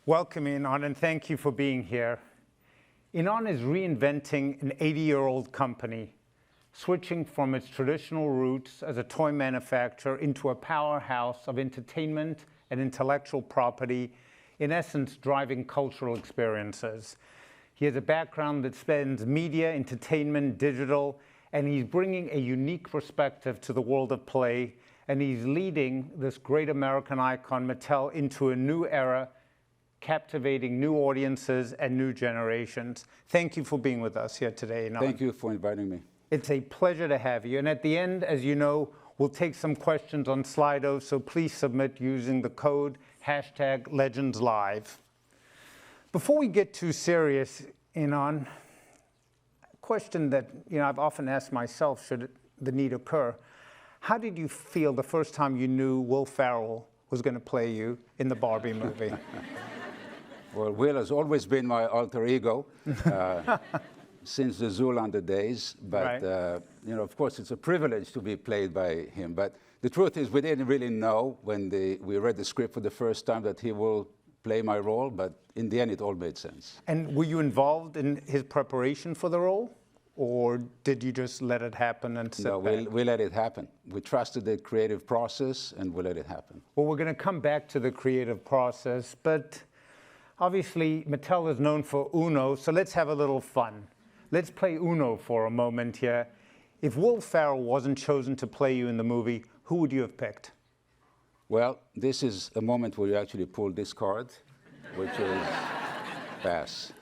Welcome, Ynon, and thank you for being here. Ynon is reinventing an 80-year-old company, switching from its traditional roots as a toy manufacturer into a powerhouse of entertainment and intellectual property, in essence, driving cultural experiences. He has a background that spans media, entertainment, digital, and he's bringing a unique perspective to the world of play, and he's leading this great American icon, Mattel, into a new era, captivating new audiences and new generations. Thank you for being with us here today, Ynon. Thank you for inviting me. It's a pleasure to have you. And at the end, as you know, we'll take some questions on Slido, so please submit using the code #LegendsLive. Before we get too serious, Ynon, a question that I've often asked myself, should the need occur, how did you feel the first time you knew Will Ferrell was going to play you in the Barbie movie? Well, Will has always been my alter ego since the Zoolander days. But, right. Of course, it's a privilege to be played by him. But the truth is, we didn't really know when we read the script for the first time that he will play my role. But in the end, it all made sense. And were you involved in his preparation for the role? Or did you just let it happen and sit back? No, we let it happen. We trusted the creative process, and we let it happen. Well, we're going to come back to the creative process, but obviously Mattel is known for Uno, so let's have a little fun. Let's play Uno for a moment here. If Will Ferrell wasn't chosen to play you in the movie, who would you have picked? Well, this is a moment where you actually pull this card, which is pass.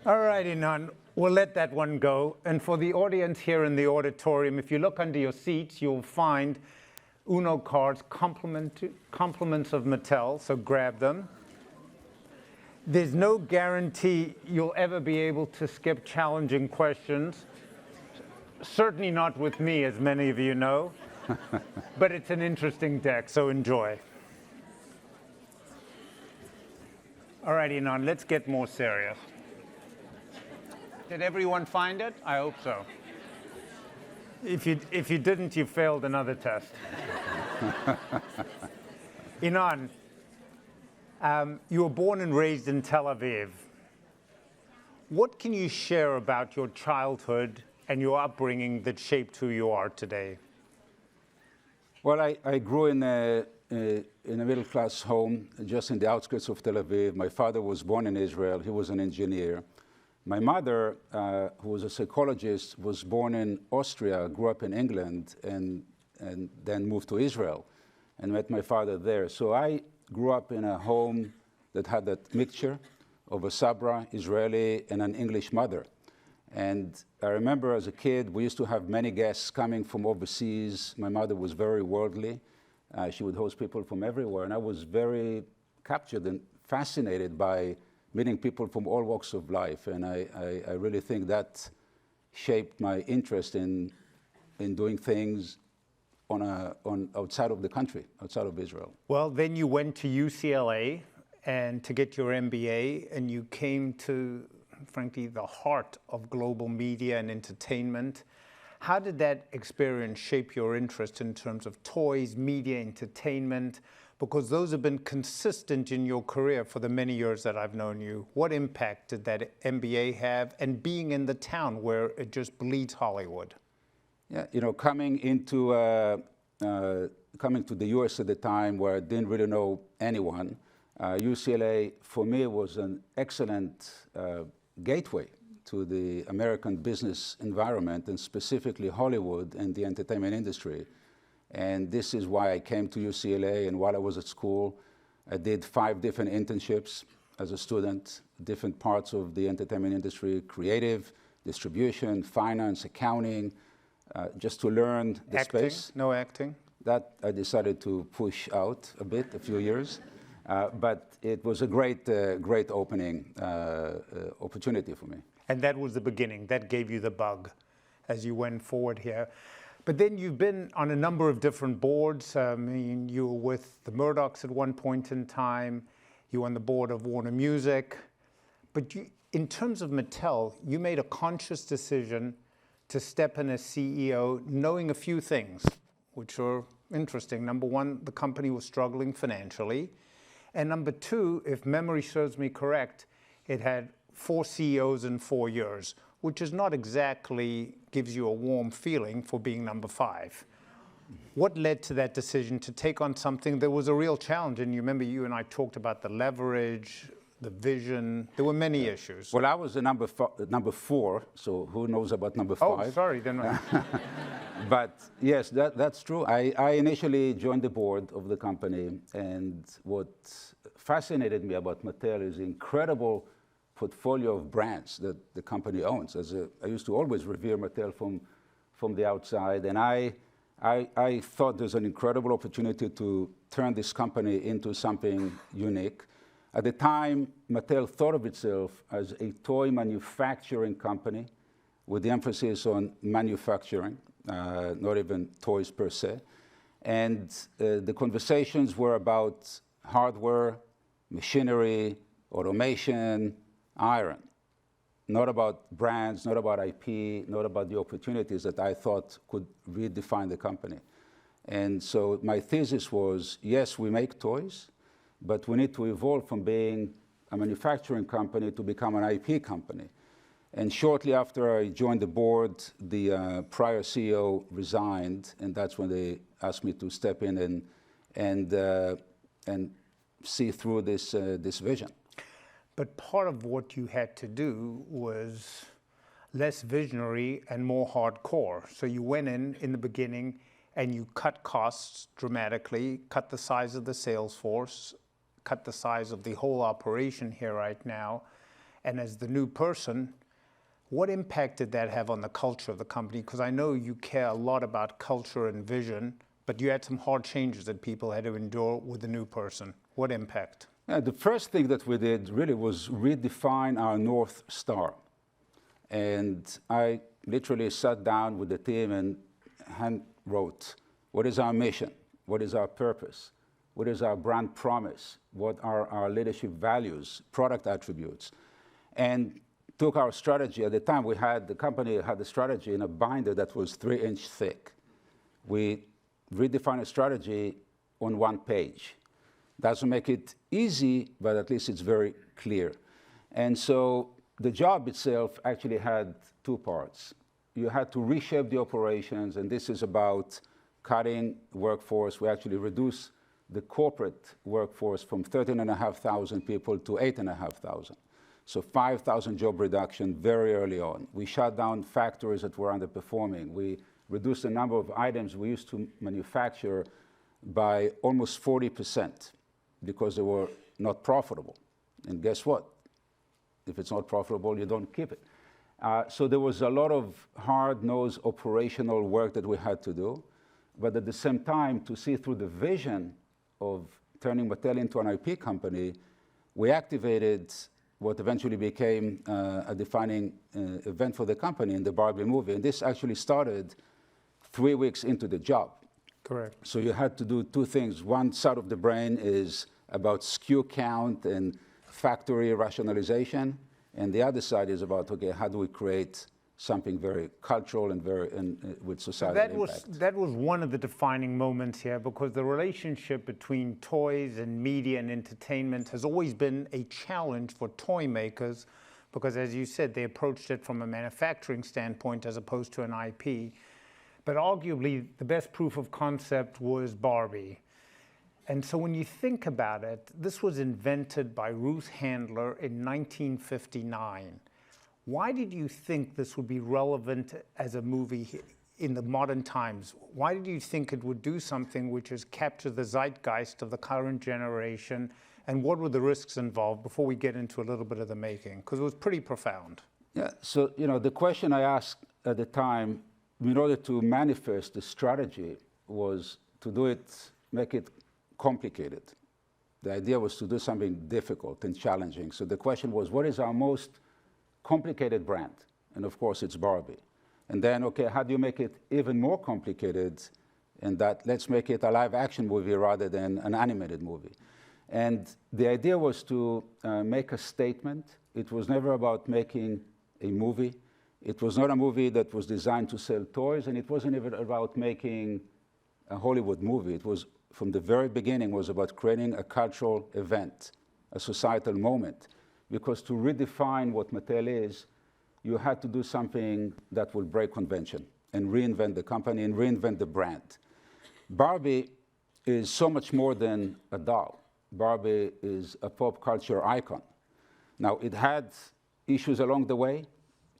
All right, Ynon, we'll let that one go. And for the audience here in the auditorium, if you look under your seats, you'll find Uno cards, compliments of Mattel, so grab them. There's no guarantee you'll ever be able to skip challenging questions. Certainly not with me, as many of you know. But it's an interesting deck, so enjoy. All right, Ynon, let's get more serious. Did everyone find it? I hope so. If you didn't, you failed another test. Ynon, you were born and raised in Tel Aviv. What can you share about your childhood and your upbringing that shaped who you are today? Well, I grew in a middle-class home just in the outskirts of Tel Aviv. My father was born in Israel. He was an engineer. My mother, who was a psychologist, was born in Austria, grew up in England, and then moved to Israel and met my father there. So I grew up in a home that had that mixture of a Sabra, Israeli, and an English mother. And I remember as a kid, we used to have many guests coming from overseas. My mother was very worldly. She would host people from everywhere. And I was very captured and fascinated by meeting people from all walks of life. And I really think that shaped my interest in doing things on outside of the country, outside of Israel. Well, then you went to UCLA and to get your MBA, and you came to, frankly, the heart of global media and entertainment. How did that experience shape your interest in terms of toys, media, entertainment? Because those have been consistent in your career for the many years that I've known you. What impact did that MBA have, and being in the town where it just bleeds Hollywood? Yeah, coming to the U.S. at the time where I didn't really know anyone, UCLA for me was an excellent gateway to the American business environment, and specifically Hollywood and the entertainment industry. And this is why I came to UCLA, and while I was at school, I did 5 different internships as a student, different parts of the entertainment industry, creative, distribution, finance, accounting, just to learn the space. No acting? That I decided to push out a bit, a few years. But it was a great opening opportunity for me. And that was the beginning. That gave you the bug as you went forward here. But then you've been on a number of different boards. You were with the Murdochs at one point in time. You were on the board of Warner Music. But in terms of Mattel, you made a conscious decision to step in as CEO, knowing a few things, which are interesting. Number one, the company was struggling financially. And number two, if memory serves me correct, it had 4 CEOs in 4 years, which is not exactly gives you a warm feeling for being number 5. What led to that decision to take on something that was a real challenge? And you remember you and I talked about the leverage, the vision. There were many issues. Well, I was the number 4, so who knows about number 5? Oh, sorry. Then But yes, that's true. I initially joined the board of the company, and what fascinated me about Mattel is the incredible portfolio of brands that the company owns. I used to always revere Mattel from the outside, and I thought there's an incredible opportunity to turn this company into something unique. At the time, Mattel thought of itself as a toy manufacturing company with the emphasis on manufacturing, not even toys per se. And the conversations were about hardware, machinery, automation, iron. Not about brands, not about IP, not about the opportunities that I thought could redefine the company. And so my thesis was, yes, we make toys, but we need to evolve from being a manufacturing company to become an IP company. And shortly after I joined the board, the prior CEO resigned, and that's when they asked me to step in and see through this vision. But part of what you had to do was less visionary and more hardcore. So you went in the beginning and you cut costs dramatically, cut the size of the sales force, cut the size of the whole operation here right now. And as the new person, what impact did that have on the culture of the company? Because I know you care a lot about culture and vision, but you had some hard changes that people had to endure with the new person. What impact? Yeah, the first thing that we did really was redefine our North Star. And I literally sat down with the team and hand wrote, what is our mission? What is our purpose? What is our brand promise? What are our leadership values, product attributes? And took our strategy. At the time, the company had a strategy in a binder that was 3-inch thick. We redefined a strategy on 1 page. Doesn't make it easy, but at least it's very clear. And so the job itself actually had 2 parts. You had to reshape the operations, and this is about cutting workforce. We actually reduced the corporate workforce from 13,500 people to 8,500. So 5,000 job reduction very early on. We shut down factories that were underperforming. We reduced the number of items we used to manufacture by almost 40% because they were not profitable. And guess what? If it's not profitable, you don't keep it. So there was a lot of hard-nosed operational work that we had to do. But at the same time, to see through the vision of turning Mattel into an IP company, we activated what eventually became a defining event for the company in the Barbie movie. And this actually started 3 weeks into the job. Correct. So you had to do 2 things. One side of the brain is about SKU count and factory rationalization. And the other side is about, okay, how do we create something very cultural and with societal impact? That was one of the defining moments here, because the relationship between toys and media and entertainment has always been a challenge for toy makers, because as you said, they approached it from a manufacturing standpoint as opposed to an IP. But arguably, the best proof of concept was Barbie. And so when you think about it, this was invented by Ruth Handler in 1959. Why did you think this would be relevant as a movie in the modern times? Why did you think it would do something which is capture the zeitgeist of the current generation? And what were the risks involved before we get into a little bit of the making? Because it was pretty profound. Yeah, so the question I asked at the time, in order to manifest the strategy, was to do it, make it complicated. The idea was to do something difficult and challenging. So the question was, what is our most complicated brand? And of course, it's Barbie. And then, okay, how do you make it even more complicated? And that, let's make it a live action movie rather than an animated movie. And the idea was to make a statement. It was never about making a movie. It was not a movie that was designed to sell toys, and it wasn't even about making a Hollywood movie. It was from the very beginning was about creating a cultural event, a societal moment. Because to redefine what Mattel is, you had to do something that will break convention and reinvent the company and reinvent the brand. Barbie is so much more than a doll. Barbie is a pop culture icon. Now, it had issues along the way,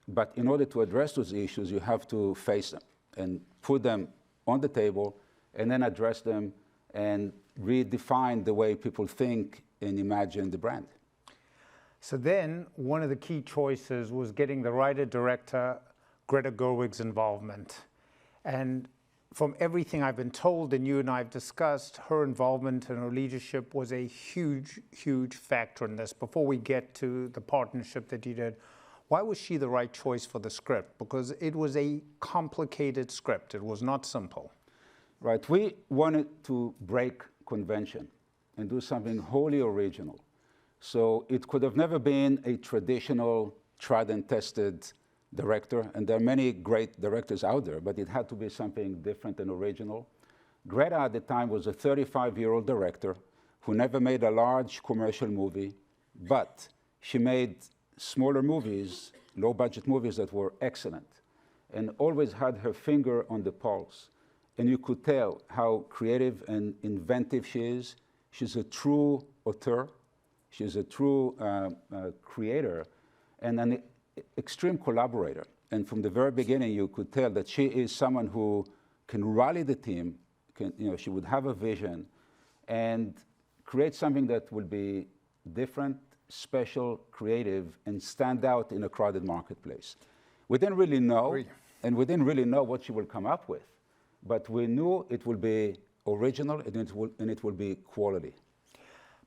but in order to address those issues, you have to face them and put them on the table and then address them and redefine the way people think and imagine the brand. So then, one of the key choices was getting the writer-director Greta Gerwig's involvement. And from everything I've been told and you and I have discussed, her involvement and her leadership was a huge, huge factor in this. Before we get to the partnership that you did, why was she the right choice for the script? Because it was a complicated script. It was not simple. Right. We wanted to break convention and do something wholly original. So it could have never been a traditional, tried and tested director, and there are many great directors out there, but it had to be something different and original. Greta at the time was a 35-year-old director who never made a large commercial movie, but she made smaller movies, low-budget movies that were excellent, and always had her finger on the pulse. And you could tell how creative and inventive she is. She's a true auteur. She's a true creator and an extreme collaborator. And from the very beginning, you could tell that she is someone who can rally the team. She would have a vision and create something that will be different, special, creative, and stand out in a crowded marketplace. We didn't really know, and we didn't really know what she will come up with. But we knew it will be original and it will be quality.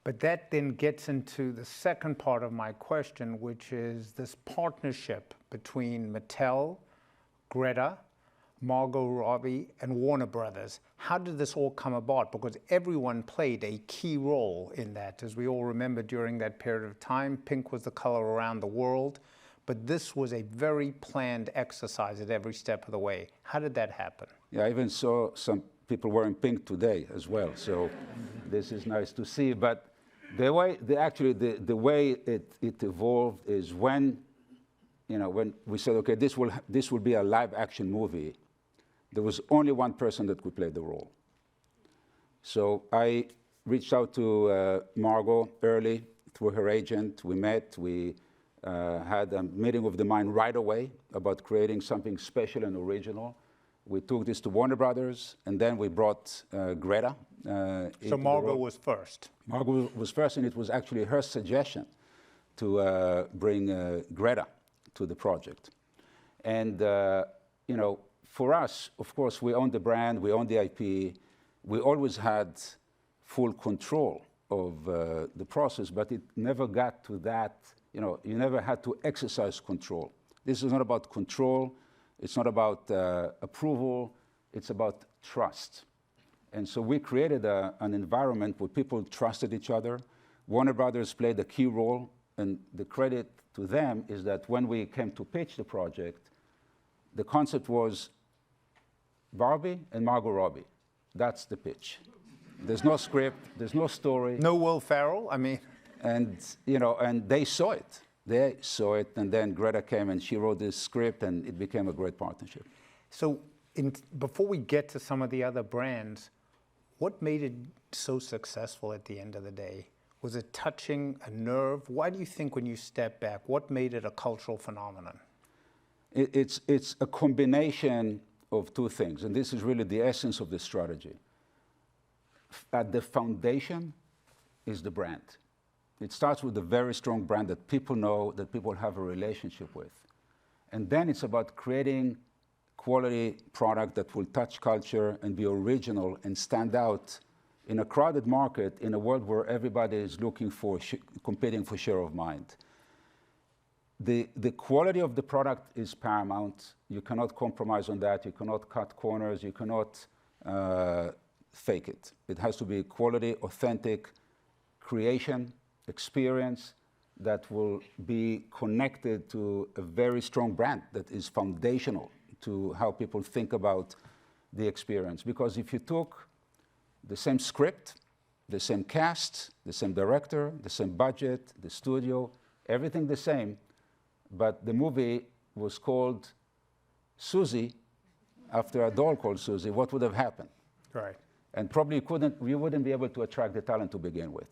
But that then gets into the second part of my question, which is this partnership between Mattel, Greta, Margot Robbie, and Warner Brothers. How did this all come about? Because everyone played a key role in that. As we all remember, during that period of time, pink was the color around the world. But this was a very planned exercise at every step of the way. How did that happen? Yeah, I even saw some people wearing pink today as well. So this is nice to see. But the way, the way it evolved is when we said, okay, this will be a live action movie, there was only one person that could play the role. So I reached out to Margot early through her agent. We met. We had a meeting of the mind right away about creating something special and original. We took this to Warner Brothers, and then we brought Greta. So Margot was first. Margot was first, and it was actually her suggestion to bring Greta to the project. And for us, of course, we own the brand, we own the IP. We always had full control of the process, but it never got to that. You never had to exercise control. This is not about control. It's not about approval. It's about trust. And so we created an environment where people trusted each other. Warner Brothers played a key role, and the credit to them is that when we came to pitch the project, the concept was Barbie and Margot Robbie. That's the pitch. There's no script. There's no story. No Will Ferrell. I mean. And and they saw it. They saw it, and then Greta came and she wrote this script, and it became a great partnership. So, before we get to some of the other brands, what made it so successful at the end of the day? Was it touching a nerve? Why do you think, when you step back, what made it a cultural phenomenon? It's a combination of two things, and this is really the essence of the strategy. At the foundation is the brand. It starts with a very strong brand that people know, that people have a relationship with. And then it's about creating quality product that will touch culture and be original and stand out in a crowded market, in a world where everybody is looking for, competing for share of mind. The quality of the product is paramount. You cannot compromise on that. You cannot cut corners. You cannot fake it. It has to be quality, authentic creation, experience that will be connected to a very strong brand that is foundational to how people think about the experience. Because if you took the same script, the same cast, the same director, the same budget, the studio, everything the same, but the movie was called Susie after a doll called Susie. What would have happened? Right. And probably we wouldn't be able to attract the talent to begin with.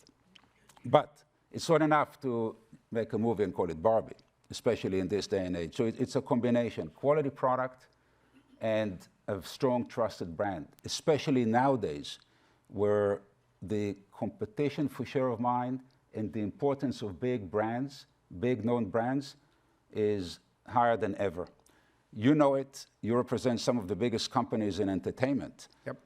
But it's not enough to make a movie and call it Barbie, especially in this day and age. So it's a combination, quality product and a strong, trusted brand, especially nowadays where the competition for share of mind and the importance of big brands, big known brands, is higher than ever. You know it, you represent some of the biggest companies in entertainment. Yep.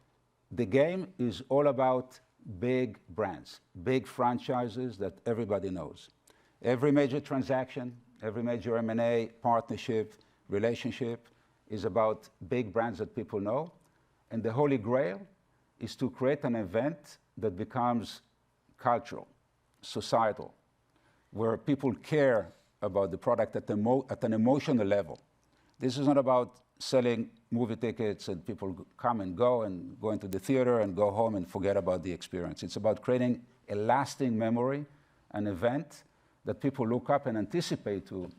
The game is all about big brands, big franchises that everybody knows. Every major transaction, every major M&A, partnership, relationship is about big brands that people know. And the holy grail is to create an event that becomes cultural, societal, where people care about the product at an emotional level. This is not about selling movie tickets and people come and go into the theater and go home and forget about the experience. It's about creating a lasting memory, an event that people look up and anticipate to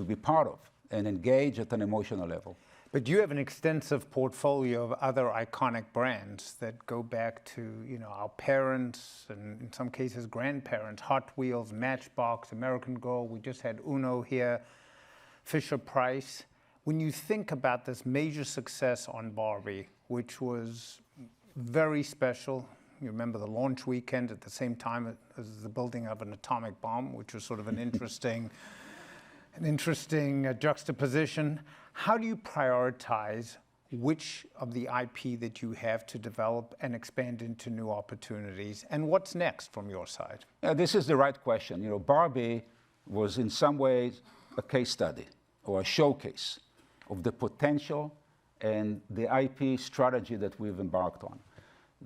be part of and engage at an emotional level. But you have an extensive portfolio of other iconic brands that go back to, our parents and in some cases grandparents, Hot Wheels, Matchbox, American Girl. We just had Uno here, Fisher-Price. When you think about this major success on Barbie, which was very special, you remember the launch weekend at the same time as the building of an atomic bomb, which was sort of an interesting juxtaposition. How do you prioritize which of the IP that you have to develop and expand into new opportunities? And what's next from your side? Yeah, this is the right question. Barbie was in some ways a case study or a showcase of the potential and the IP strategy that we've embarked on.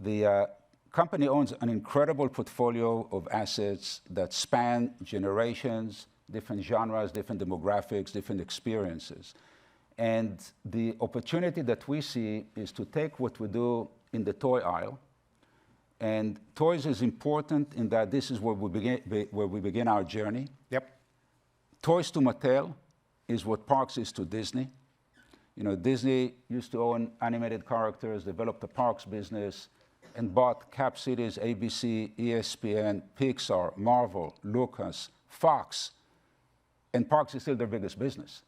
The company owns an incredible portfolio of assets that span generations, different genres, different demographics, different experiences. And the opportunity that we see is to take what we do in the toy aisle, and toys is important in that this is where we begin our journey. Yep. Toys to Mattel is what Parks is to Disney. Disney used to own animated characters, developed a Parks business, and bought Cap Cities, ABC, ESPN, Pixar, Marvel, Lucas, Fox, and Parks is still their biggest business.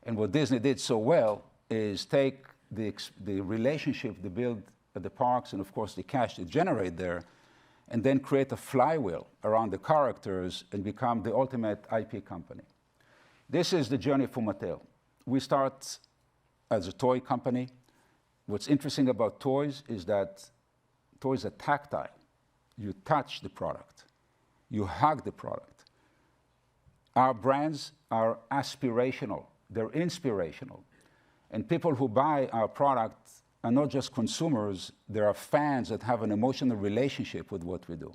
And what Disney did so well is take the relationship they build at the parks and, of course, the cash they generate there, and then create a flywheel around the characters and become the ultimate IP company. This is the journey for Mattel. We start as a toy company. What's interesting about toys is that toys are tactile. You touch the product. You hug the product. Our brands are aspirational. They're inspirational. And people who buy our product are not just consumers, they are fans that have an emotional relationship with what we do.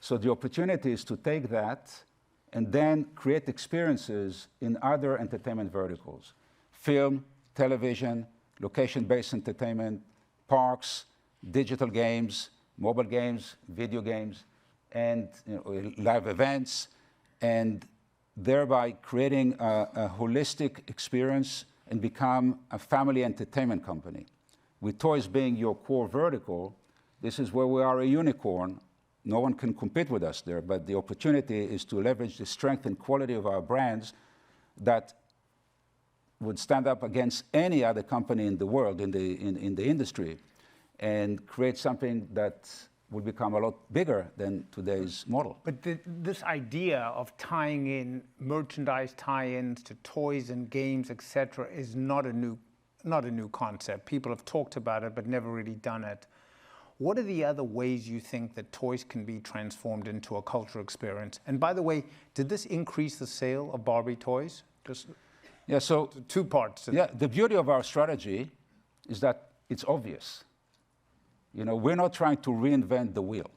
So the opportunity is to take that and then create experiences in other entertainment verticals. Film, television, location-based entertainment, parks, digital games, mobile games, video games, and live events, and thereby creating a holistic experience and become a family entertainment company. With toys being your core vertical, this is where we are a unicorn. No one can compete with us there, but the opportunity is to leverage the strength and quality of our brands that would stand up against any other company in the world, in the industry, and create something that will become a lot bigger than today's model. But this idea of tying in merchandise tie-ins to toys and games, et cetera, is not a new concept. People have talked about it, but never really done it. What are the other ways you think that toys can be transformed into a cultural experience? And by the way, did this increase the sale of Barbie toys? Yeah, so two parts. Yeah, the beauty of our strategy is that it's obvious. We're not trying to reinvent the wheel.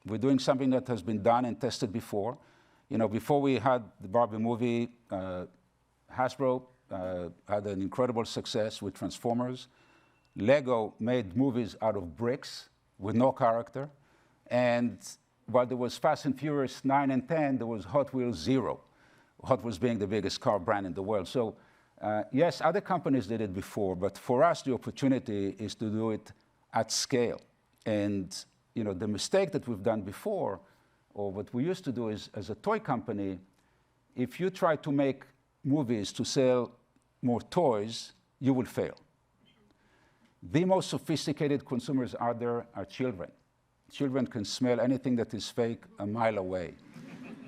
We're doing something that has been done and tested before. Before we had the Barbie movie, Hasbro had an incredible success with Transformers. Lego made movies out of bricks with no character. And while there was Fast and Furious 9 and 10, there was Hot Wheels 0, Hot Wheels being the biggest car brand in the world. So yes, other companies did it before, but for us, the opportunity is to do it at scale. And the mistake that we've done before, or what we used to do is, as a toy company, if you try to make movies to sell more toys, you will fail. The most sophisticated consumers out there are children. Children can smell anything that is fake a mile away.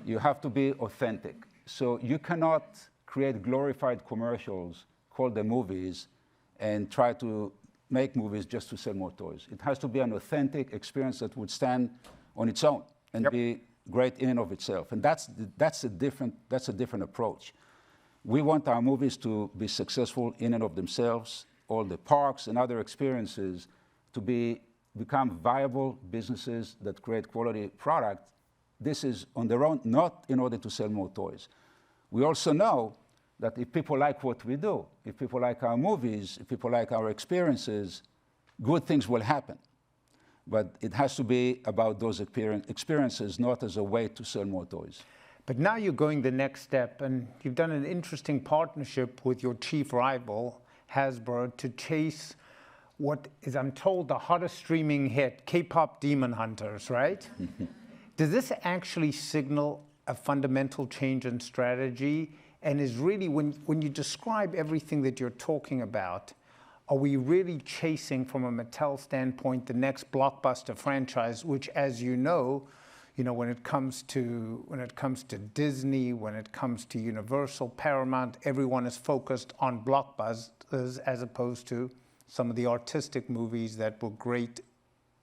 You have to be authentic. So you cannot create glorified commercials, call them movies, and try to make movies just to sell more toys. It has to be an authentic experience that would stand on its own and be great in and of itself. And that's a different approach. We want our movies to be successful in and of themselves, all the parks and other experiences to become viable businesses that create quality product. This is on their own, not in order to sell more toys. We also know that if people like what we do, if people like our movies, if people like our experiences, good things will happen. But it has to be about those experiences, not as a way to sell more toys. But now you're going the next step, and you've done an interesting partnership with your chief rival, Hasbro, to chase what is, I'm told, the hottest streaming hit, K-pop Demon Hunters, right? Does this actually signal a fundamental change in strategy? And is really, when you describe everything that you're talking about, are we really chasing, from a Mattel standpoint, the next blockbuster franchise, which, as you know, when it comes to Disney, when it comes to Universal, Paramount, everyone is focused on blockbusters as opposed to some of the artistic movies that were great,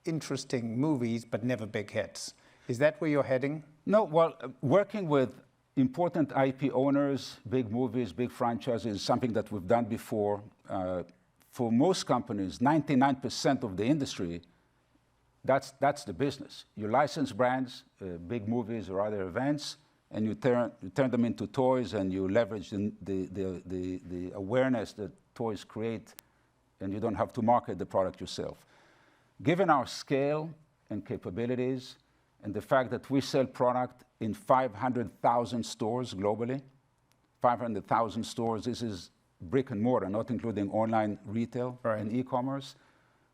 interesting movies, but never big hits. Is that where you're heading? No, well, working with important IP owners, big movies, big franchises, is something that we've done before. For most companies, 99% of the industry, that's the business. You license brands, big movies or other events, and you turn them into toys, and you leverage the awareness that toys create, and you don't have to market the product yourself. Given our scale and capabilities, and the fact that we sell product in 500,000 stores globally, 500,000 stores, this is brick and mortar, not including online retail and e-commerce.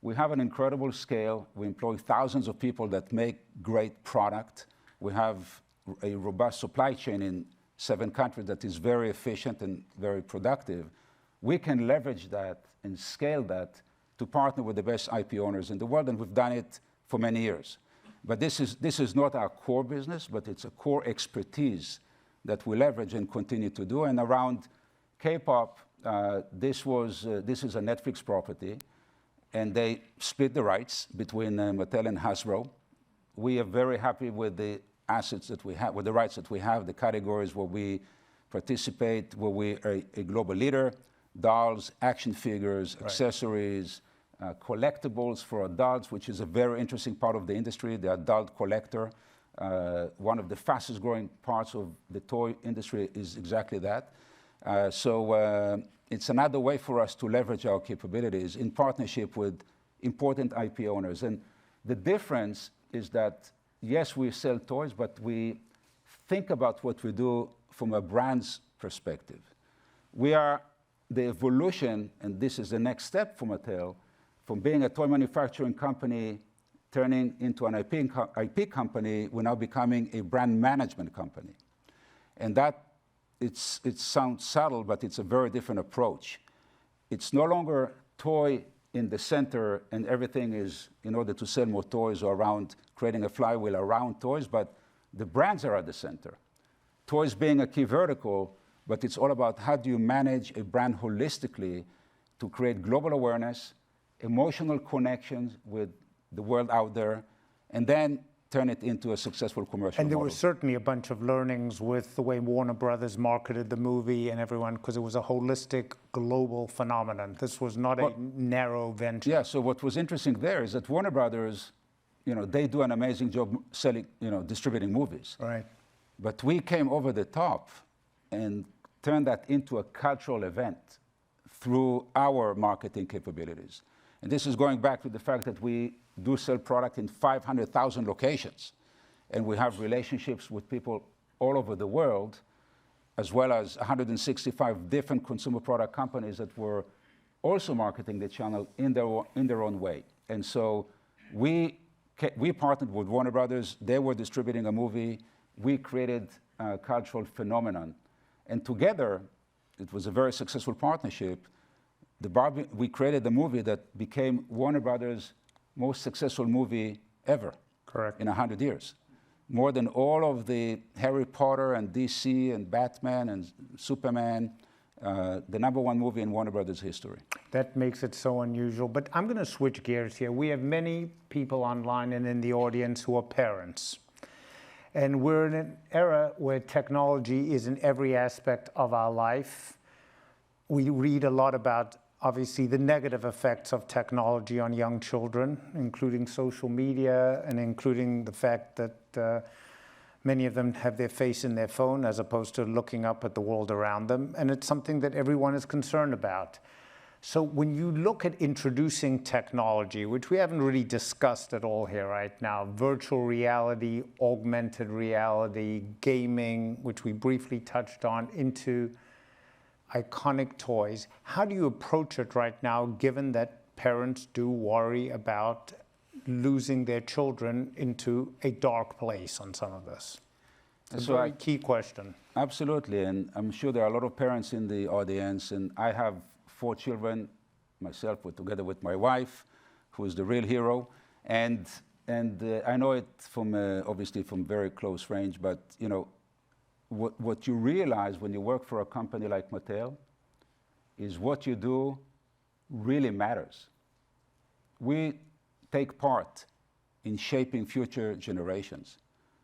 We have an incredible scale. We employ thousands of people that make great product. We have a robust supply chain in 7 countries that is very efficient and very productive. We can leverage that and scale that to partner with the best IP owners in the world, and we've done it for many years. But this is not our core business, but it's a core expertise that we leverage and continue to do. And around K-pop, this is a Netflix property, and they split the rights between Mattel and Hasbro. We are very happy with the assets that we have, with the rights that we have, the categories where we participate, where we are a global leader: dolls, action figures, accessories, collectibles for adults, which is a very interesting part of the industry, the adult collector. One of the fastest growing parts of the toy industry is exactly that. So it's another way for us to leverage our capabilities in partnership with important IP owners. And the difference is that, yes, we sell toys, but we think about what we do from a brand's perspective. We are the evolution, and this is the next step for Mattel, from being a toy manufacturing company turning into an IP company, we're now becoming a brand management company. And that, it sounds subtle, but it's a very different approach. It's no longer toy in the center and everything is in order to sell more toys or around creating a flywheel around toys, but the brands are at the center. Toys being a key vertical, but it's all about how do you manage a brand holistically to create global awareness, emotional connections with the world out there, and then turn it into a successful commercial And there model. were certainly a bunch of learnings with the way Warner Brothers marketed the movie and everyone, because it was a holistic global phenomenon. This was not a narrow venture. Yeah, so what was interesting there is that Warner Brothers, they do an amazing job selling, distributing movies. Right. But we came over the top and turned that into a cultural event through our marketing capabilities. And this is going back to the fact that we do sell product in 500,000 locations. And we have relationships with people all over the world, as well as 165 different consumer product companies that were also marketing the channel in their own way. And so we partnered with Warner Brothers. They were distributing a movie. We created a cultural phenomenon. And together, it was a very successful partnership. We created a movie that became Warner Brothers' most successful movie ever. Correct. In 100 years. More than all of the Harry Potter and DC and Batman and Superman, the #1 movie in Warner Brothers history. That makes it so unusual. But I'm going to switch gears here. We have many people online and in the audience who are parents. And we're in an era where technology is in every aspect of our life. We read a lot about, obviously, the negative effects of technology on young children, including social media and including the fact that many of them have their face in their phone as opposed to looking up at the world around them. And it's something that everyone is concerned about. So when you look at introducing technology, which we haven't really discussed at all here right now, virtual reality, augmented reality, gaming, which we briefly touched on, into iconic toys, how do you approach it right now, given that parents do worry about losing their children into a dark place on some of this? It's a very key question. Absolutely, and I'm sure there are a lot of parents in the audience, and I have 4 children myself, together with my wife, who is the real hero, and I know it from obviously from very close range. But you know, what you realize when you work for a company like Mattel is what you do really matters. We take part in shaping future generations.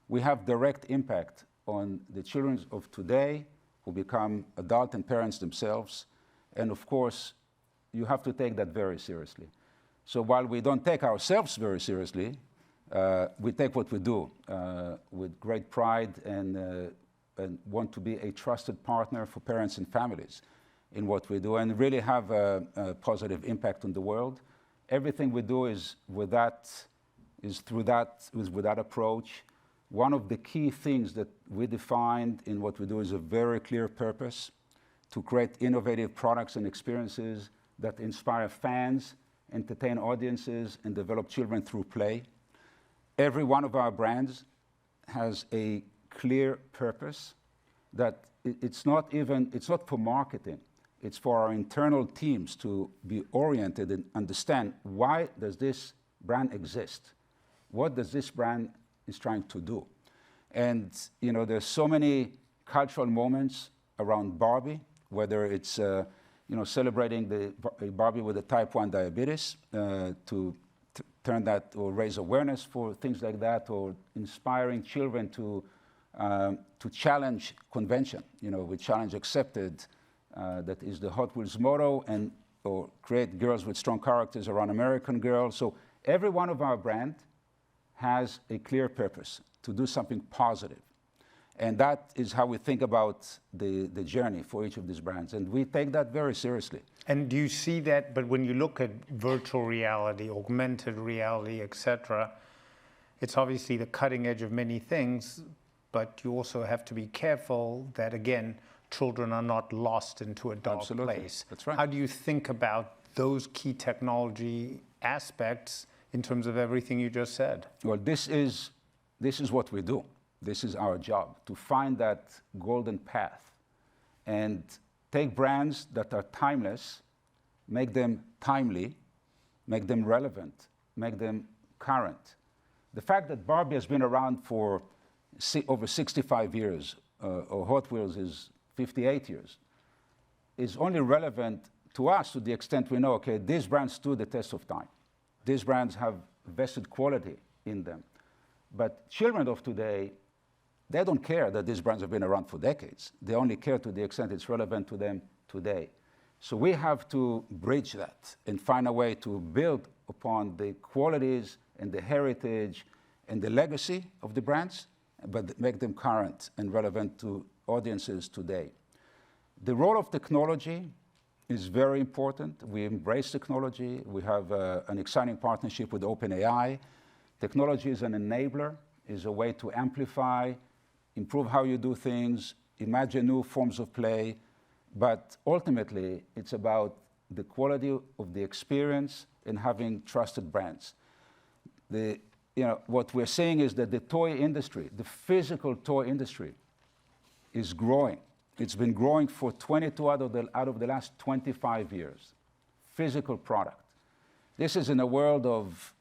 We have direct impact on the children of today who become adult and parents themselves. And of course, you have to take that very seriously. So while we don't take ourselves very seriously, we take what we do with great pride and want to be a trusted partner for parents and families in what we do and really have a positive impact on the world. Everything we do is with that approach. One of the key things that we defined in what we do is a very clear purpose: to create innovative products and experiences that inspire fans, entertain audiences, and develop children through play. Every one of our brands has a clear purpose that it's not for marketing. It's for our internal teams to be oriented and understand, why does this brand exist? What does this brand is trying to do? And you know, there's so many cultural moments around Barbie, whether it's celebrating the Barbie with a type 1 diabetes to turn that or raise awareness for things like that, or inspiring children to challenge convention, with challenge accepted, that is the Hot Wheels motto, or create girls with strong characters around American Girl. So every one of our brand has a clear purpose to do something positive. And that is how we think about the journey for each of these brands. And we take that very seriously. And do you see that, but when you look at virtual reality, augmented reality, et cetera, it's obviously the cutting edge of many things, but you also have to be careful that, again, children are not lost into a dark place. That's right. How do you think about those key technology aspects in terms of everything you just said? Well, this is what we do. This is our job, to find that golden path and take brands that are timeless, make them timely, make them relevant, make them current. The fact that Barbie has been around for over 65 years, or Hot Wheels is 58 years, is only relevant to us to the extent we know, okay, these brands stood the test of time. These brands have vested quality in them. But children of today, they don't care that these brands have been around for decades. They only care to the extent it's relevant to them today. So we have to bridge that and find a way to build upon the qualities and the heritage and the legacy of the brands, but make them current and relevant to audiences today. The role of technology is very important. We embrace technology. We have an exciting partnership with OpenAI. Technology is an enabler, is a way to amplify, improve how you do things, imagine new forms of play. But ultimately, it's about the quality of the experience and having trusted brands. What we're seeing is that the toy industry, the physical toy industry, is growing. It's been growing for 22 out of the last 25 years. Physical product. This is in a world of,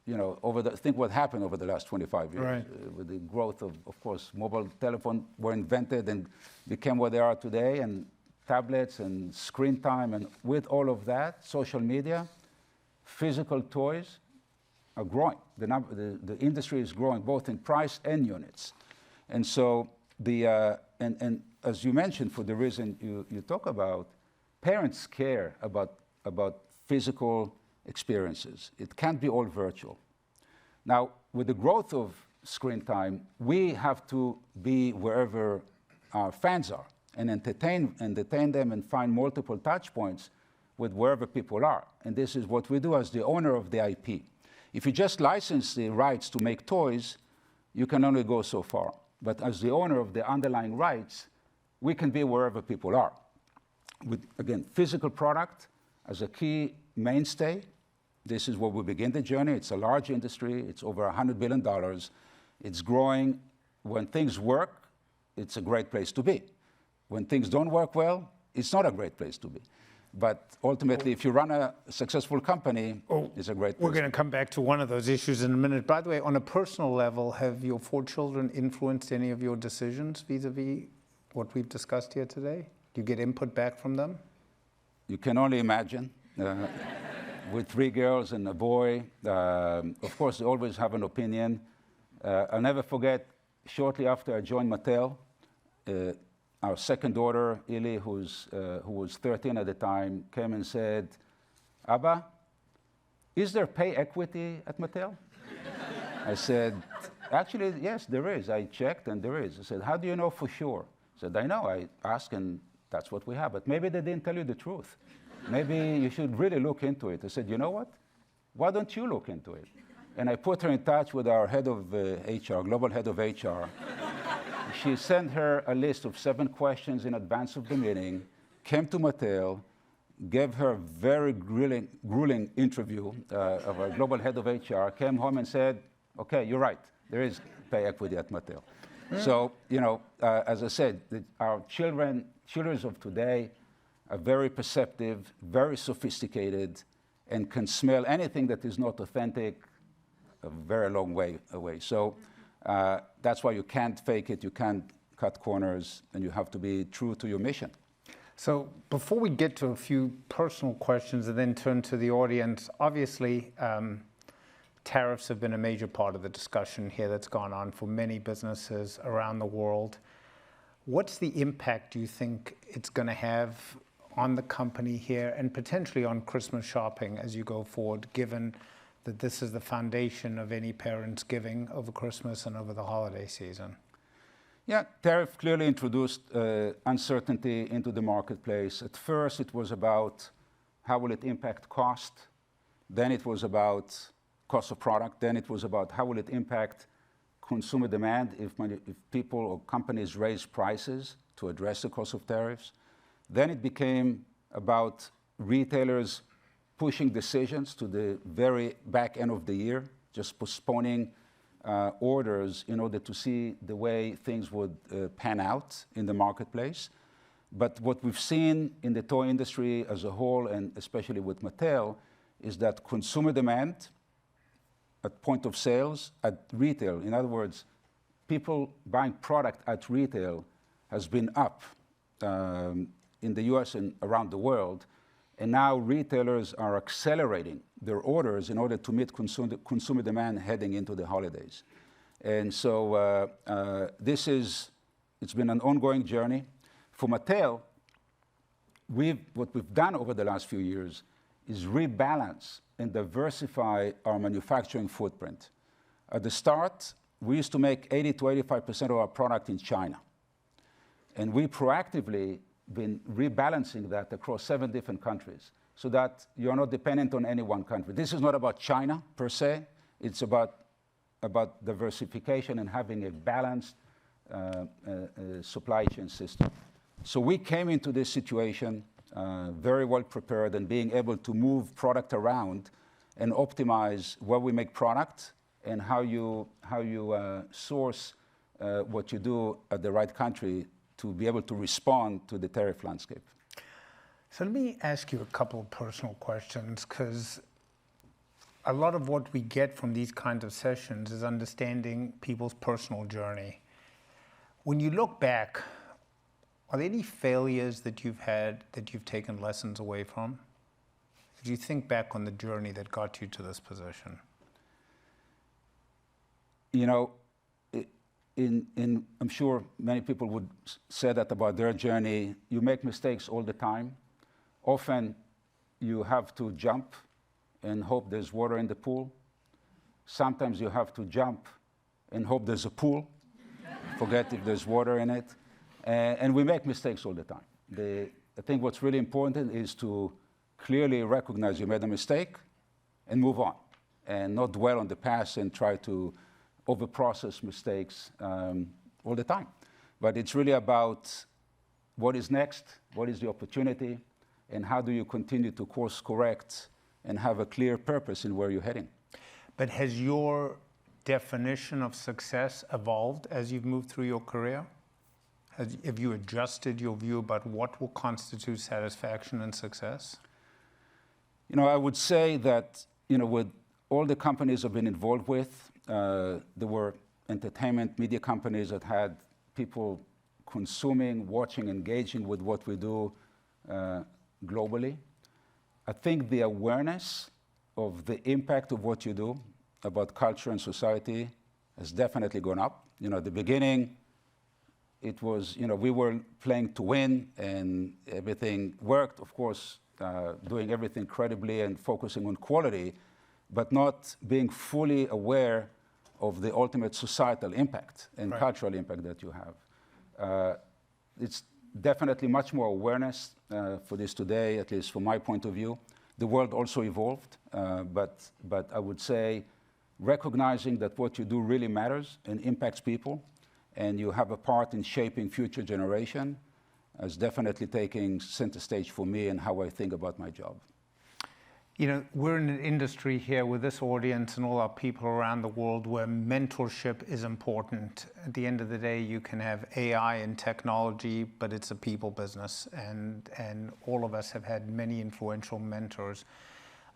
think what happened over the last 25 years. Right. With the growth of course, mobile telephones were invented and became what they are today, and tablets and screen time, and with all of that, social media, physical toys are growing. The industry is growing both in price and units. And so, and as you mentioned, for the reason you talk about, parents care about physical experiences. It can't be all virtual. Now, with the growth of screen time, we have to be wherever our fans are and entertain them and find multiple touch points with wherever people are. And this is what we do as the owner of the IP. If you just license the rights to make toys, you can only go so far. But as the owner of the underlying rights, we can be wherever people are. With, again, physical product as a key mainstay. This is where we begin the journey. It's a large industry. It's over $100 billion. It's growing. When things work, it's a great place to be. When things don't work well, it's not a great place to be. But ultimately, if you run a successful company, it's a great place. We're going to come back to one of those issues in a minute. By the way, on a personal level, have your 4 children influenced any of your decisions vis-a-vis what we've discussed here today? Do you get input back from them? You can only imagine. With 3 girls and a boy, of course, they always have an opinion. I'll never forget, shortly after I joined Mattel, our second daughter, Ili, who was 13 at the time, came and said, "Abba, is there pay equity at Mattel?" I said, "Actually, yes, there is. I checked, and there is." I said, "How do you know for sure?" I said, "I know. I asked, and that's what we have. But maybe they didn't tell you the truth. Maybe you should really look into it." I said, "You know what? Why don't you look into it?" And I put her in touch with our head of HR, global head of HR. She sent her a list of 7 questions in advance of the meeting, came to Mattel, gave her a very grueling interview of our global head of HR, came home and said, "Okay, you're right. There is pay equity at Mattel." So, as I said, our children of today are very perceptive, very sophisticated, and can smell anything that is not authentic a very long way away. So that's why you can't fake it, you can't cut corners, and you have to be true to your mission. So before we get to a few personal questions and then turn to the audience, obviously tariffs have been a major part of the discussion here that's gone on for many businesses around the world. What's the impact, do you think, it's going to have on the company here and potentially on Christmas shopping as you go forward, given that this is the foundation of any parent's giving over Christmas and over the holiday season? Yeah, tariff clearly introduced uncertainty into the marketplace. At first, it was about how will it impact cost. Then it was about cost of product. Then it was about how will it impact consumer demand if people or companies raise prices to address the cost of tariffs. Then it became about retailers pushing decisions to the very back end of the year, just postponing orders in order to see the way things would pan out in the marketplace. But what we've seen in the toy industry as a whole, and especially with Mattel, is that consumer demand at point of sales, at retail, in other words, people buying product at retail has been up in the US and around the world. And now retailers are accelerating their orders in order to meet consumer demand heading into the holidays. And so it's been an ongoing journey. For Mattel, what we've done over the last few years is rebalance and diversify our manufacturing footprint. At the start, we used to make 80 to 85% of our product in China. And we proactively been rebalancing that across 7 different countries so that you're not dependent on any one country. This is not about China per se. It's about diversification and having a balanced supply chain system. So we came into this situation very well prepared and being able to move product around and optimize where we make product and how you source what you do at the right country to be able to respond to the tariff landscape. So let me ask you a couple of personal questions, because a lot of what we get from these kinds of sessions is understanding people's personal journey. When you look back, are there any failures that you've had that you've taken lessons away from? If you think back on the journey that got you to this position. You know, I'm sure many people would say that about their journey. You make mistakes all the time. Often you have to jump and hope there's water in the pool. Sometimes you have to jump and hope there's a pool. Forget if there's water in it. And we make mistakes all the time. I think what's really important is to clearly recognize you made a mistake and move on, and not dwell on the past and try to over-process mistakes all the time. But it's really about what is next, what is the opportunity, and how do you continue to course correct and have a clear purpose in where you're heading. But has your definition of success evolved as you've moved through your career? Have you adjusted your view about what will constitute satisfaction and success? You know, I would say that, you know, with all the companies I've been involved with, there were entertainment media companies that had people consuming, watching, engaging with what we do globally. I think the awareness of the impact of what you do about culture and society has definitely gone up. You know, at the beginning, it was, you know, we were playing to win and everything worked, of course, doing everything credibly and focusing on quality, but not being fully aware of the ultimate societal impact and cultural impact that you have. It's definitely much more awareness for this today, at least from my point of view. The world also evolved, but I would say recognizing that what you do really matters and impacts people, and you have a part in shaping future generation, is definitely taking center stage for me and how I think about my job. You know, we're in an industry here with this audience and all our people around the world where mentorship is important. At the end of the day, you can have AI and technology, but it's a people business. And all of us have had many influential mentors.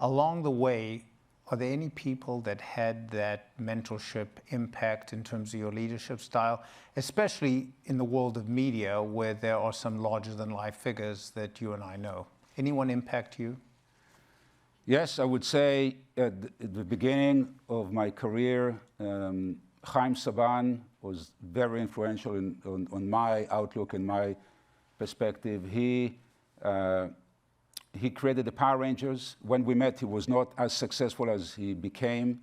Along the way, are there any people that had that mentorship impact in terms of your leadership style, especially in the world of media where there are some larger-than-life figures that you and I know? Anyone impact you? Yes, I would say at the beginning of my career, Chaim Saban was very influential on my outlook and my perspective. He created the Power Rangers. When we met, he was not as successful as he became.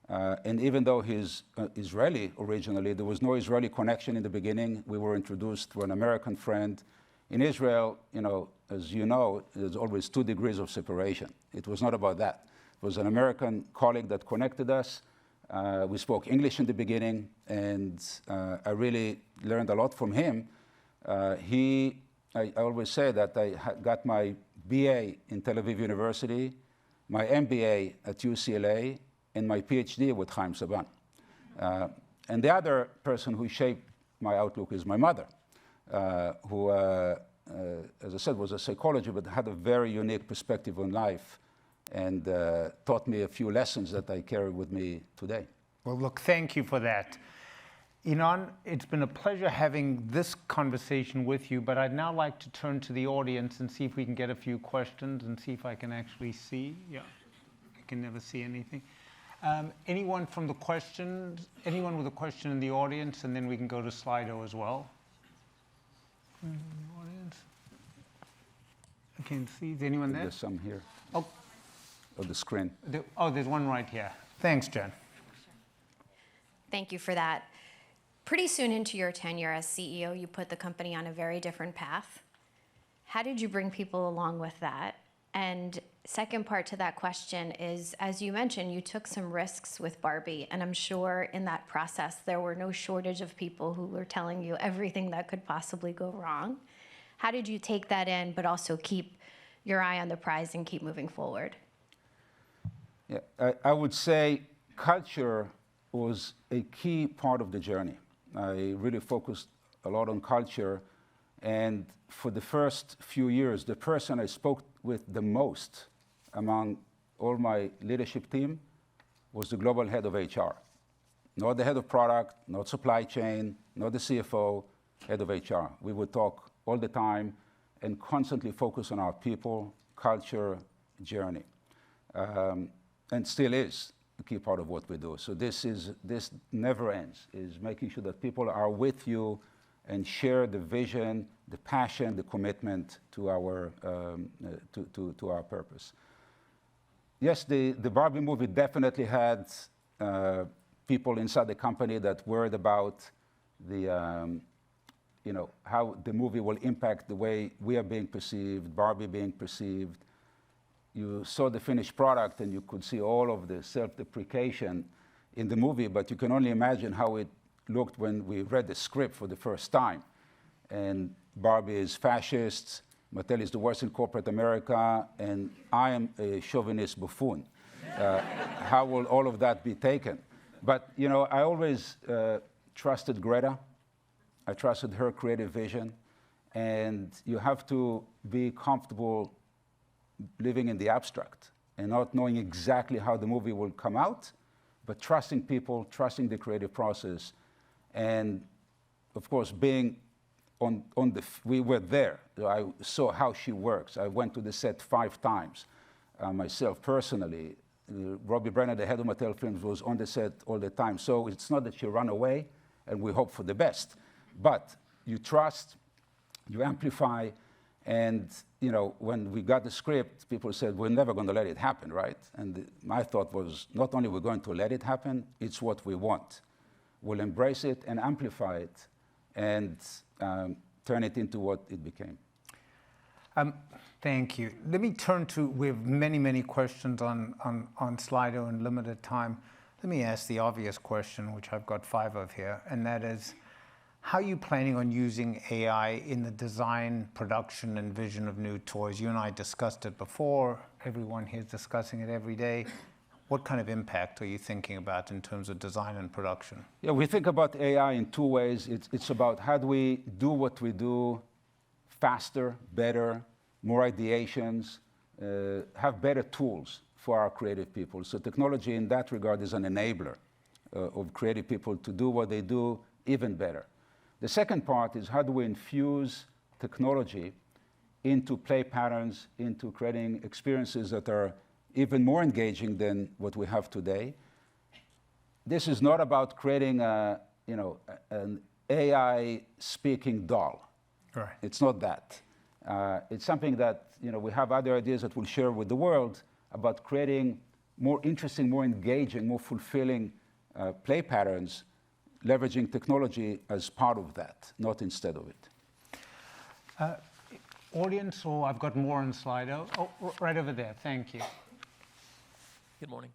And even though he's Israeli originally, there was no Israeli connection in the beginning. We were introduced through an American friend. In Israel, you know, as you know, there's always 2 degrees of separation. It was not about that. It was an American colleague that connected us. We spoke English in the beginning, and I really learned a lot from him. I always say that I got my BA in Tel Aviv University, my MBA at UCLA, and my PhD with Chaim Saban. And the other person who shaped my outlook is my mother, who, as I said, was a psychologist, but had a very unique perspective on life and taught me a few lessons that I carry with me today. Well, look, thank you for that. Ynon, it's been a pleasure having this conversation with you, but I'd now like to turn to the audience and see if we can get a few questions and see if I can actually see. Yeah, I can never see anything. Anyone from the questions? Anyone with a question in the audience, and then we can go to Slido as well. In the audience? I can't see. Is anyone there? There's some here. Oh. On the screen. There's one right here. Thanks, Jen. Thank you for that. Pretty soon into your tenure as CEO, you put the company on a very different path. How did you bring people along with that? And second part to that question is, as you mentioned, you took some risks with Barbie, and I'm sure in that process there were no shortage of people who were telling you everything that could possibly go wrong. How did you take that in, but also keep your eye on the prize and keep moving forward? Yeah, I would say culture was a key part of the journey. I really focused a lot on culture, and for the first few years, the person I spoke with the most among all my leadership team was the global head of HR. Not the head of product, not supply chain, not the CFO, head of HR. We would talk all the time and constantly focus on our people, culture, journey. And still is a key part of what we do. So this never ends, is making sure that people are with you and share the vision, the passion, the commitment to our purpose. Yes, the Barbie movie definitely had people inside the company that worried about how the movie will impact the way we are being perceived, Barbie being perceived. You saw the finished product and you could see all of the self-deprecation in the movie, but you can only imagine how it looked when we read the script for the first time. And Barbie is fascist, Mattel is the worst in corporate America, and I am a chauvinist buffoon. How will all of that be taken? But I always trusted Greta. I trusted her creative vision. And you have to be comfortable living in the abstract and not knowing exactly how the movie will come out, but trusting people, trusting the creative process. And of course, being we were there. I saw how she works. I went to the set 5 times myself personally. Robbie Brenner, the head of Mattel Films, was on the set all the time. So it's not that she ran away and we hope for the best, but you trust, you amplify, and when we got the script, people said, we're never going to let it happen, right? And my thought was, not only we're going to let it happen, it's what we want. We'll embrace it and amplify it and turn it into what it became. Thank you. Let me turn to, we have many, many questions on Slido in limited time. Let me ask the obvious question, which I've got 5 of here, and that is, how are you planning on using AI in the design, production, and vision of new toys? You and I discussed it before. Everyone here is discussing it every day. What kind of impact are you thinking about in terms of design and production? Yeah, we think about AI in 2 ways. It's about how do we do what we do faster, better, more ideations, have better tools for our creative people. So technology in that regard is an enabler of creative people to do what they do even better. The second part is how do we infuse technology into play patterns, into creating experiences that are even more engaging than what we have today. This is not about creating an AI speaking doll. Right. It's not that. It's something that we have other ideas that we'll share with the world about creating more interesting, more engaging, more fulfilling play patterns, leveraging technology as part of that, not instead of it. Audience, I've got more on Slido. Right over there. Thank you. Good morning.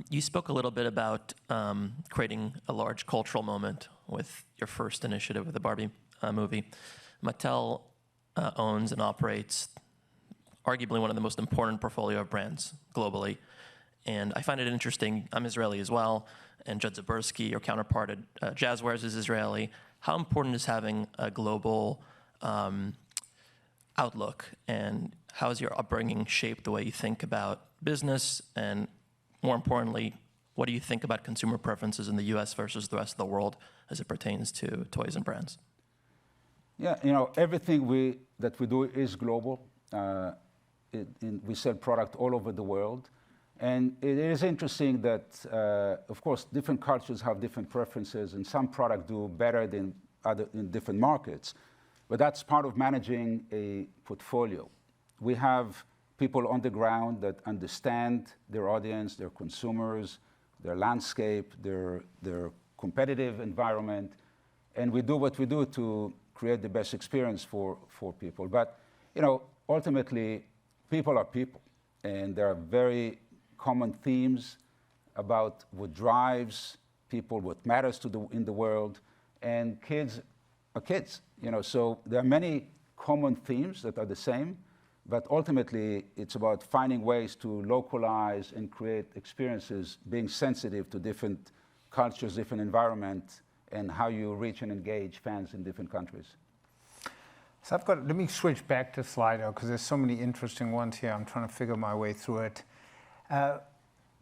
You spoke a little bit about creating a large cultural moment with your first initiative with the Barbie movie. Mattel owns and operates arguably one of the most important portfolio of brands globally. And I find it interesting, I'm Israeli as well, and Judd Zabersky, your counterpart at Jazzwares, is Israeli. How important is having a global outlook, and how has your upbringing shaped the way you think about business, and more importantly, what do you think about consumer preferences in the US versus the rest of the world as it pertains to toys and brands? Yeah, everything that we do is global. We sell product all over the world. And it is interesting that, of course, different cultures have different preferences, and some products do better than other in different markets. But that's part of managing a portfolio. We have people on the ground that understand their audience, their consumers, their landscape, their competitive environment, and we do what we do to create the best experience for people. But ultimately, people are people, and there are very common themes about what drives people, what matters in the world, and kids are kids. So there are many common themes that are the same, but ultimately it's about finding ways to localize and create experiences, being sensitive to different cultures, different environments, and how you reach and engage fans in different countries. So let me switch back to Slido, because there's so many interesting ones here. I'm trying to figure my way through it.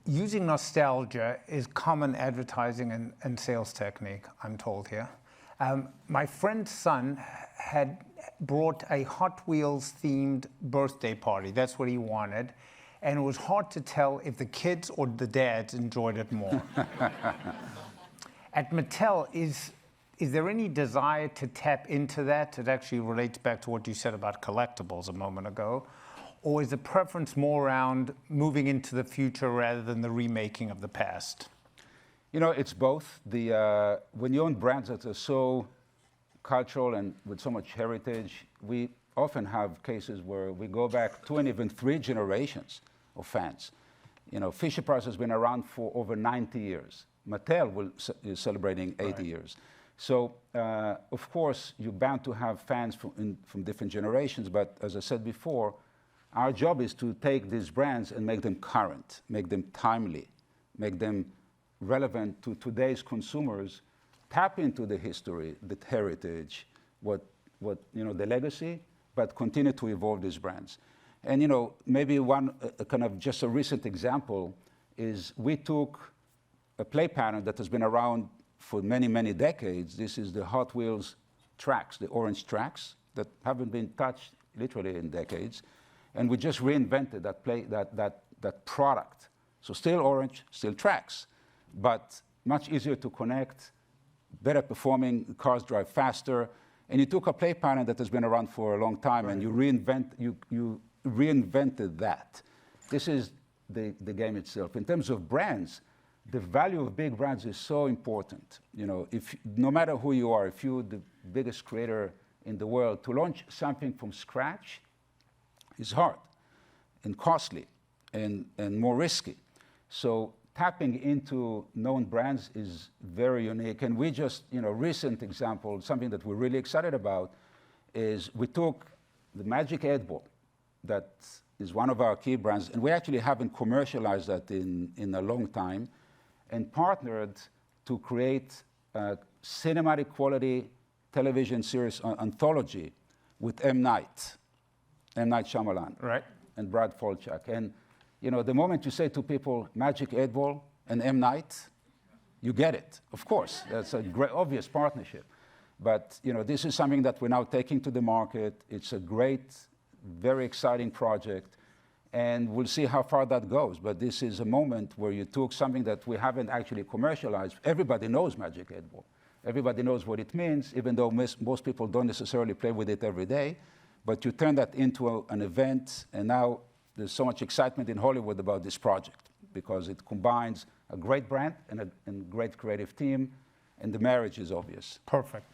Using nostalgia is common advertising and sales technique, I'm told here. My friend's son had brought a Hot Wheels themed birthday party. That's what he wanted. And it was hard to tell if the kids or the dads enjoyed it more. At Mattel, is there any desire to tap into that? It actually relates back to what you said about collectibles a moment ago. Or is the preference more around moving into the future rather than the remaking of the past? It's both. When you own brands that are so cultural and with so much heritage, we often have cases where we go back 2 and even 3 generations of fans. Fisher-Price has been around for over 90 years. Mattel is celebrating 80 years. So, of course, you're bound to have fans from different generations, but as I said before, our job is to take these brands and make them current, make them timely, make them relevant to today's consumers, tap into the history, the heritage, the legacy, but continue to evolve these brands. And maybe one kind of just a recent example is we took a play pattern that has been around for many, many decades. This is the Hot Wheels tracks, the orange tracks that haven't been touched literally in decades. And we just reinvented that product. So still orange, still tracks, but much easier to connect, better performing, cars drive faster. And you took a play pattern that has been around for a long time, and you reinvented that. This is the game itself. In terms of brands, the value of big brands is so important. No matter who you are, if you're the biggest creator in the world, to launch something from scratch is hard and costly and more risky. So tapping into known brands is very unique. And we just, recent example, something that we're really excited about is we took the Magic 8-Ball, that is one of our key brands, and we actually haven't commercialized that in a long time, and partnered to create a cinematic quality television series anthology with M. Night Shyamalan, right, and Brad Falchuk. And the moment you say to people Magic 8-Ball and M. Night, you get it. Of course, that's a great, obvious partnership. But this is something that we're now taking to the market. It's a great, very exciting project, and we'll see how far that goes. But this is a moment where you took something that we haven't actually commercialized. Everybody knows Magic 8-Ball. Everybody knows what it means, even though most people don't necessarily play with it every day. But you turn that into an event, and now there's so much excitement in Hollywood about this project because it combines a great brand and a great creative team, and the marriage is obvious. Perfect.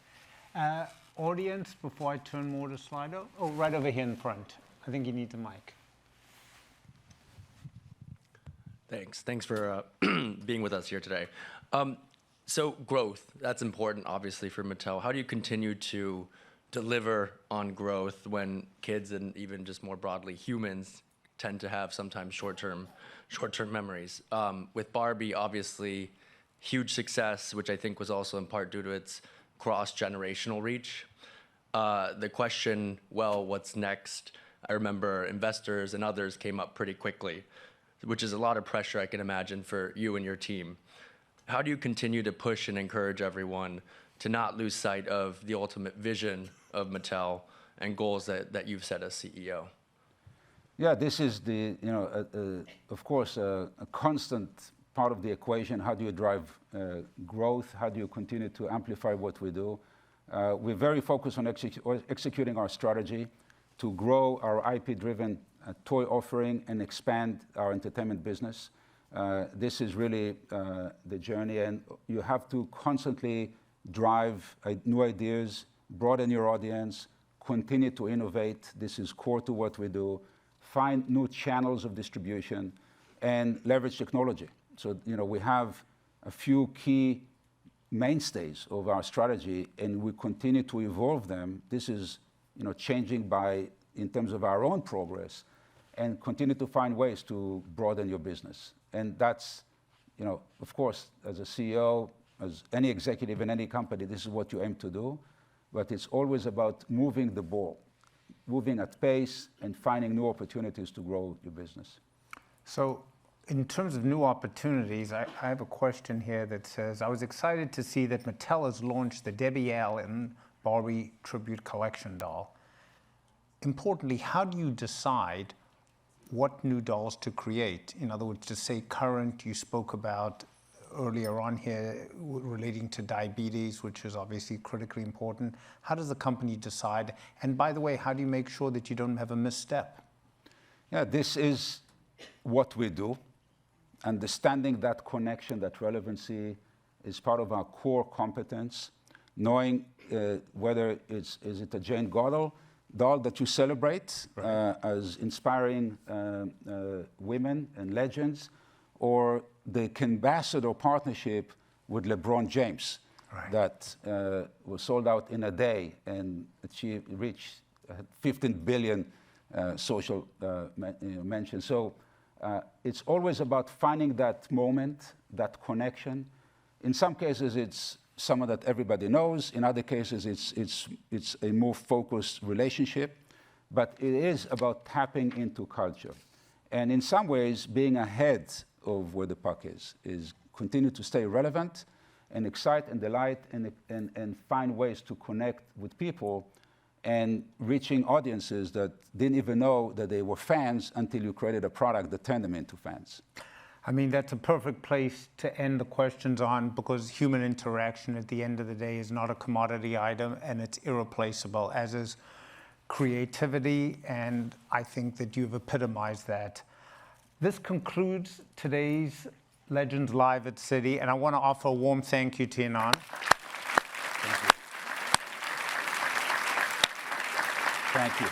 Audience, before I turn more to Slido, right over here in front. I think you need the mic. Thanks for being with us here today. So growth, that's important, obviously, for Mattel. How do you continue to deliver on growth when kids and even just more broadly humans tend to have sometimes short-term memories? With Barbie, obviously, huge success, which I think was also in part due to its cross-generational reach. The question, well, what's next? I remember investors and others came up pretty quickly, which is a lot of pressure, I can imagine, for you and your team. How do you continue to push and encourage everyone to not lose sight of the ultimate vision of Mattel and goals that you've set as CEO? Yeah, this is of course, a constant part of the equation. How do you drive growth? How do you continue to amplify what we do? We're very focused on executing our strategy to grow our IP-driven toy offering and expand our entertainment business. This is really the journey, and you have to constantly drive new ideas, broaden your audience, continue to innovate. This is core to what we do. Find new channels of distribution and leverage technology. So, we have a few key mainstays of our strategy, and we continue to evolve them. This is, changing in terms of our own progress, and continue to find ways to broaden your business. And that's, of course, as a CEO, as any executive in any company, this is what you aim to do. But it's always about moving the ball, moving at pace, and finding new opportunities to grow your business. So, in terms of new opportunities, I have a question here that says, I was excited to see that Mattel has launched the Debbie Allen Barbie Tribute Collection doll. Importantly, how do you decide what new dolls to create? In other words, to stay current, you spoke about earlier on here relating to diabetes, which is obviously critically important. How does the company decide? And by the way, how do you make sure that you don't have a misstep? Yeah, this is what we do. Understanding that connection, that relevancy, is part of our core competence. Knowing whether is it a Jane Goodall doll that you celebrate as inspiring women and legends, or the ambassador partnership with LeBron James that was sold out in a day and reached 15 billion social mentions. So it's always about finding that moment, that connection. In some cases, it's someone that everybody knows. In other cases, it's a more focused relationship. But it is about tapping into culture. And in some ways, being ahead of where the puck is continue to stay relevant and excite and delight and find ways to connect with people and reaching audiences that didn't even know that they were fans until you created a product that turned them into fans. I mean, that's a perfect place to end the questions on, because human interaction at the end of the day is not a commodity item, and it's irreplaceable, as is creativity, and I think that you've epitomized that. This concludes today's Legends Live at Citi, and I want to offer a warm thank you to Ynon. Thank you.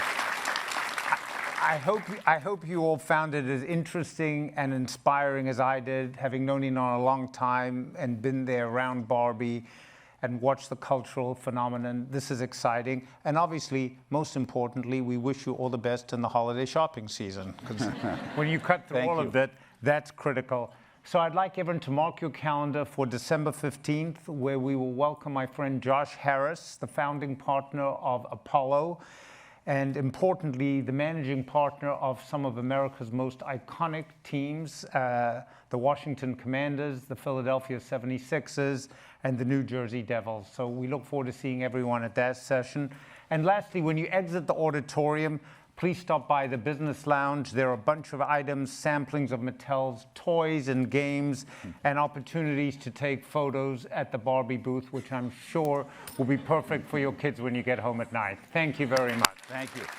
I hope you all found it as interesting and inspiring as I did, having known Ynon a long time and been there around Barbie and watched the cultural phenomenon. This is exciting. And obviously, most importantly, we wish you all the best in the holiday shopping season, because when you cut through all of that, that's critical. So I'd like everyone to mark your calendar for December 15th, where we will welcome my friend Josh Harris, the founding partner of Apollo, and importantly, the managing partner of some of America's most iconic teams, the Washington Commanders, the Philadelphia 76ers, and the New Jersey Devils. So we look forward to seeing everyone at that session. And lastly, when you exit the auditorium, please stop by the business lounge. There are a bunch of items, samplings of Mattel's toys and games, and opportunities to take photos at the Barbie booth, which I'm sure will be perfect for your kids when you get home at night. Thank you very much. Thank you.